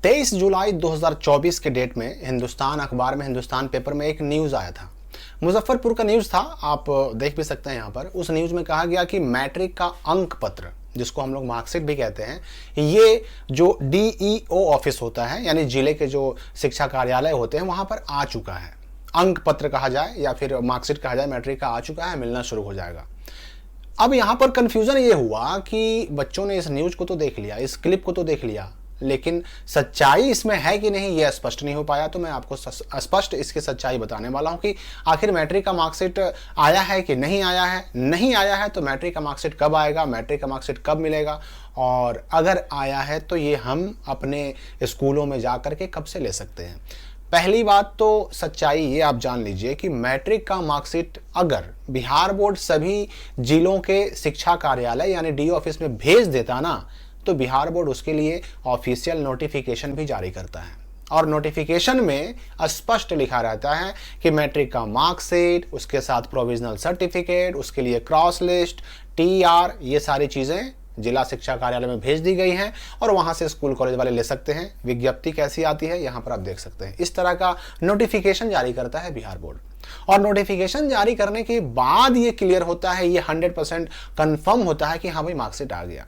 23 जुलाई 2024 के डेट में हिंदुस्तान अखबार में, हिंदुस्तान पेपर में एक न्यूज़ आया था। मुजफ्फरपुर का न्यूज़ था, आप देख भी सकते हैं यहाँ पर। उस न्यूज़ में कहा गया कि मैट्रिक का अंक पत्र, जिसको हम लोग मार्कशीट भी कहते हैं, ये जो डीईओ ऑफिस होता है, यानी जिले के जो शिक्षा कार्यालय होते हैं, वहाँ पर आ चुका है। अंक पत्र कहा जाए या फिर मार्कशीट कहा जाए, मैट्रिक का आ चुका है, मिलना शुरू हो जाएगा। अब यहाँ पर कन्फ्यूज़न ये हुआ कि बच्चों ने इस न्यूज़ को तो देख लिया, इस क्लिप को तो देख लिया, लेकिन सच्चाई इसमें है कि नहीं ये स्पष्ट नहीं हो पाया। तो मैं आपको स्पष्ट इसकी सच्चाई बताने वाला हूं कि आखिर मैट्रिक का मार्कशीट आया है कि नहीं आया है। नहीं आया है तो मैट्रिक का मार्कशीट कब आएगा, मैट्रिक का मार्कशीट कब मिलेगा, और अगर आया है तो ये हम अपने स्कूलों में जा करके कब से ले सकते हैं। पहली बात तो सच्चाई ये आप जान लीजिए कि मैट्रिक का मार्कशीट अगर बिहार बोर्ड सभी जिलों के शिक्षा कार्यालय यानी डीईओ ऑफिस में भेज देता ना, तो बिहार बोर्ड उसके लिए ऑफिशियल नोटिफिकेशन भी जारी करता है, और नोटिफिकेशन में स्पष्ट लिखा रहता है कि मैट्रिक का मार्कशीट, उसके साथ प्रोविजनल सर्टिफिकेट, उसके लिए क्रॉस लिस्ट, टीआर, ये सारी चीज़ें जिला शिक्षा कार्यालय में भेज दी गई हैं और वहां से स्कूल कॉलेज वाले ले सकते हैं। विज्ञप्ति कैसी आती है यहाँ पर आप देख सकते हैं। इस तरह का नोटिफिकेशन जारी करता है बिहार बोर्ड, और नोटिफिकेशन जारी करने के बाद ये क्लियर होता है, ये 100% कन्फर्म होता है कि हाँ भाई मार्कशीट आ गया।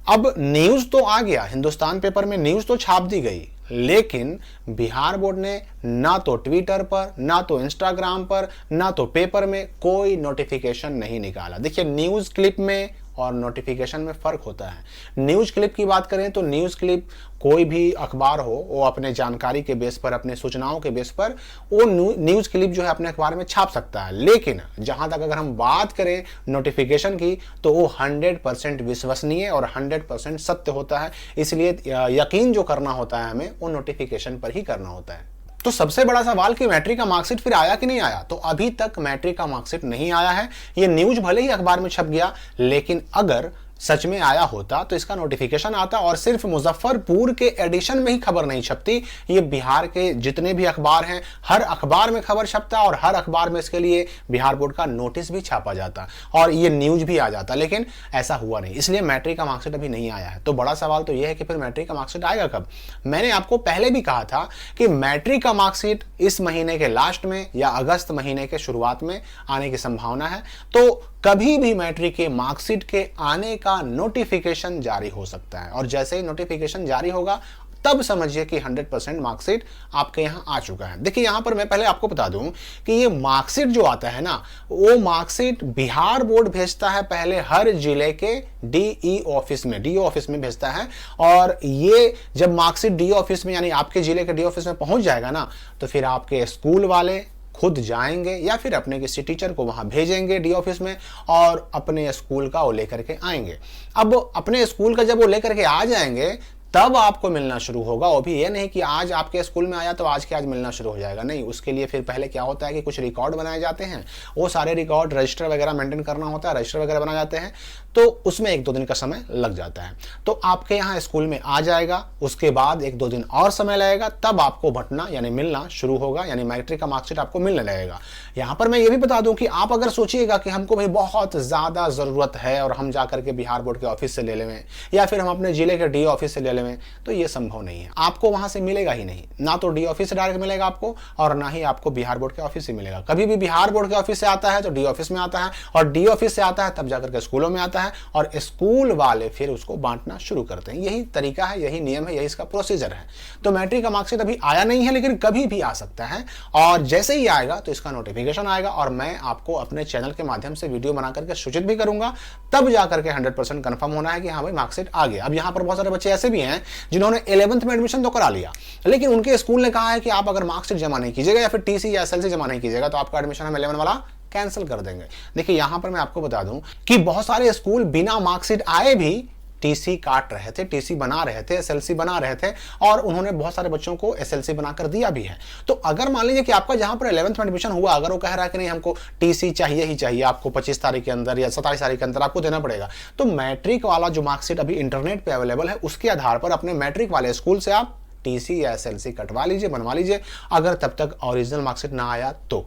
अब न्यूज़ तो आ गया, हिंदुस्तान पेपर में न्यूज़ तो छाप दी गई, लेकिन बिहार बोर्ड ने ना तो ट्विटर पर, ना तो इंस्टाग्राम पर, ना तो पेपर में कोई नोटिफिकेशन नहीं निकाला। देखिए, न्यूज़ क्लिप में और नोटिफिकेशन में फ़र्क होता है। न्यूज़ क्लिप की बात करें तो न्यूज़ क्लिप कोई भी अखबार हो, वो अपने जानकारी के बेस पर, अपने सूचनाओं के बेस पर वो न्यूज़ क्लिप जो है अपने अखबार में छाप सकता है। लेकिन जहां तक अगर हम बात करें नोटिफिकेशन की, तो वो 100% विश्वसनीय और 100% सत्य होता है। इसलिए यकीन जो करना होता है हमें, वो नोटिफिकेशन पर ही करना होता है। तो सबसे बड़ा सवाल कि मैट्रिक का मार्कशीट फिर आया कि नहीं आया, तो अभी तक मैट्रिक का मार्कशीट नहीं आया है। ये न्यूज़ भले ही अखबार में छप गया, लेकिन अगर सच में आया होता तो इसका नोटिफिकेशन आता, और सिर्फ मुजफ्फरपुर के एडिशन में ही खबर नहीं छपती, ये बिहार के जितने भी अखबार हैं हर अखबार में खबर छपता और हर अखबार में इसके लिए बिहार बोर्ड का नोटिस भी छापा जाता और ये न्यूज़ भी आ जाता। लेकिन ऐसा हुआ नहीं, इसलिए मैट्रिक का मार्कशीट अभी नहीं आया है। तो बड़ा सवाल तो यह है कि फिर मैट्रिक का मार्कशीट आएगा कब। मैंने आपको पहले भी कहा था कि मैट्रिक का मार्कशीट इस महीने के लास्ट में या अगस्त महीने के शुरुआत में आने की संभावना है। तो कभी भी मैट्रिक के मार्कशीट के आने का नोटिफिकेशन जारी हो सकता है, और जैसे ही नोटिफिकेशन जारी होगा तब समझिए कि 100% मार्कशीट आपके यहां आ चुका है। देखिए, यहां पर मैं पहले आपको बता दूं कि ये मार्कशीट जो आता है ना, वो मार्कशीट बिहार बोर्ड भेजता है पहले हर जिले के डीईओ ऑफिस में भेजता है, और ये जब मार्कशीट डीईओ ऑफिस में यानी आपके जिले के डीईओ ऑफिस में पहुंच जाएगा ना, तो फिर आपके स्कूल वाले खुद जाएंगे या फिर अपने किसी टीचर को वहां भेजेंगे डी ऑफिस में, और अपने स्कूल का वो लेकर के आएंगे। अब अपने स्कूल का जब वो लेकर के आ जाएंगे तब आपको मिलना शुरू होगा। वो भी ये नहीं कि आज आपके स्कूल में आया तो आज के आज मिलना शुरू हो जाएगा, नहीं। उसके लिए फिर पहले क्या होता है कि कुछ रिकॉर्ड बनाए जाते हैं, वो सारे रिकॉर्ड रजिस्टर वगैरह मेंटेन करना होता है, रजिस्टर वगैरह बनाए जाते हैं, तो उसमें 1-2 दिन का समय लग जाता है। तो आपके यहाँ स्कूल में आ जाएगा, उसके बाद 1-2 दिन और समय लगेगा, तब आपको बंटना यानी मिलना शुरू होगा, यानी मैट्रिक का मार्कशीट आपको मिलने लगेगा। यहाँ पर मैं ये भी बता दूं कि आप अगर सोचिएगा कि हमको भाई बहुत ज़्यादा ज़रूरत है और हम जा करके बिहार बोर्ड के ऑफिस से ले लें या फिर हम अपने जिले के डी ऑफिस से ले लें, तो ये संभव नहीं है। आपको वहां से मिलेगा ही नहीं, ना तो डी ऑफिस से डायरेक्ट मिलेगा आपको, और ना ही आपको बिहार बोर्ड के ऑफिस से मिलेगा। कभी भी बिहार बोर्ड के ऑफिस से आता है तो डी ऑफिस में आता है, और डी ऑफिस से आता है तब जाकर के स्कूलों में आता है, और स्कूल वाले फिर उसको बांटना शुरू करते हैं। यही तरीका है, यही नियम है, यही इसका प्रोसीजर है। तो मैट्रिक का मार्कशीट अभी आया नहीं है, लेकिन कभी भी आ सकता है, और जैसे ही आएगा तो इसका नोटिफिकेशन आएगा, और मैं आपको अपने चैनल के माध्यम से वीडियो बना करके सूचित भी करूंगा। तब जाकर के 100% कंफर्म होना है कि हाँ भाई मार्कशीट आ गया। अब यहाँ पर बहुत सारे बच्चे ऐसे भी हैं जिन्होंने 11th में एडमिशन तो करा लिया, लेकिन उनके स्कूल ने कहा है कि आप अगर मार्कशीट जमा नहीं कीजिएगा या फिर टीसी या एसएलसी जमा नहीं कीजिएगा तो आपका एडमिशन हम 11 वाला कैंसिल कर देंगे। देखिए, यहां पर मैं आपको बता दूं कि बहुत सारे स्कूल बिना मार्कशीट आए भी टीसी काट रहे थे, टीसी बना रहे थे, एसएलसी बना रहे थे, और उन्होंने बहुत सारे बच्चों को एसएलसी बनाकर दिया भी है। तो अगर मान लीजिए कि आपका जहां पर 11th में एडमिशन हुआ, अगर वो कह रहा है कि नहीं हमको टीसी चाहिए ही चाहिए, आपको 25 तारीख के अंदर या 27 तारीख के अंदर आपको देना पड़ेगा, तो मैट्रिक वाला जो मार्कशीट अभी इंटरनेट पे अवेलेबल है, उसके आधार पर अपने मैट्रिक वाले स्कूल से आप टीसी या एसएलसी कटवा लीजिए, बनवा लीजिए, अगर तब तक ओरिजिनल मार्कशीट ना आया तो।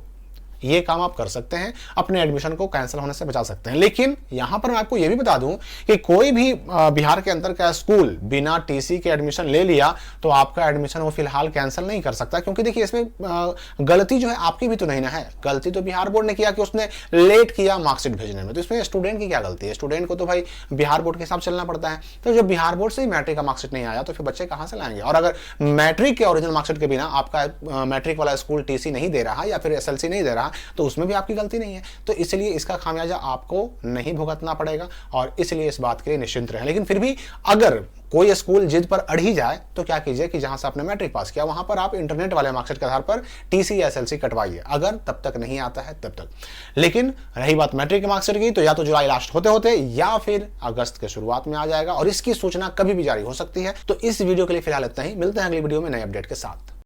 ये काम आप कर सकते हैं, अपने एडमिशन को कैंसिल होने से बचा सकते हैं। लेकिन यहां पर मैं आपको ये भी बता दूं कि कोई भी बिहार के अंदर का स्कूल बिना टीसी के एडमिशन ले लिया तो आपका एडमिशन वो फिलहाल कैंसिल नहीं कर सकता, क्योंकि देखिए इसमें गलती जो है आपकी भी तो नहीं ना है, गलती तो बिहार बोर्ड ने किया कि उसने लेट किया मार्कशीट भेजने में। तो इसमें स्टूडेंट की क्या गलती है? स्टूडेंट को तो भाई बिहार बोर्ड के हिसाब चलना पड़ता है। तो जब बिहार बोर्ड से ही मैट्रिक का मार्कशीट नहीं आया तो फिर बच्चे कहां से लाएंगे? और अगर मैट्रिक के ओरिजिनल मार्कशीट के बिना आपका मैट्रिक वाला स्कूल टीसी नहीं दे रहा या फिर एसएलसी नहीं दे रहा तो उसमें भी आपकी गलती नहीं है। तो इसलिए इसका खामियाजा आपको नहीं भुगतना पड़ेगा और इसलिए इस बात के लिए निश्चिंत रहें। लेकिन फिर भी अगर कोई स्कूल जिद पर अड़ ही जाए तो क्या कीजिए कि जहां से आपने मैट्रिक पास किया वहां पर आप इंटरनेट वाले मार्कशीट के आधार पर टीसी या एसएलसी कटवाइए, अगर तब तक नहीं आता है तब तक। लेकिन रही बात मैट्रिक के मार्कशीट की, तो या तो जुलाई लास्ट होते होते या फिर अगस्त के शुरुआत में आ जाएगा और इसकी सूचना कभी भी जारी हो सकती है। तो इस वीडियो के लिए फिलहाल इतना ही, मिलते हैं अगली वीडियो में नए अपडेट के साथ।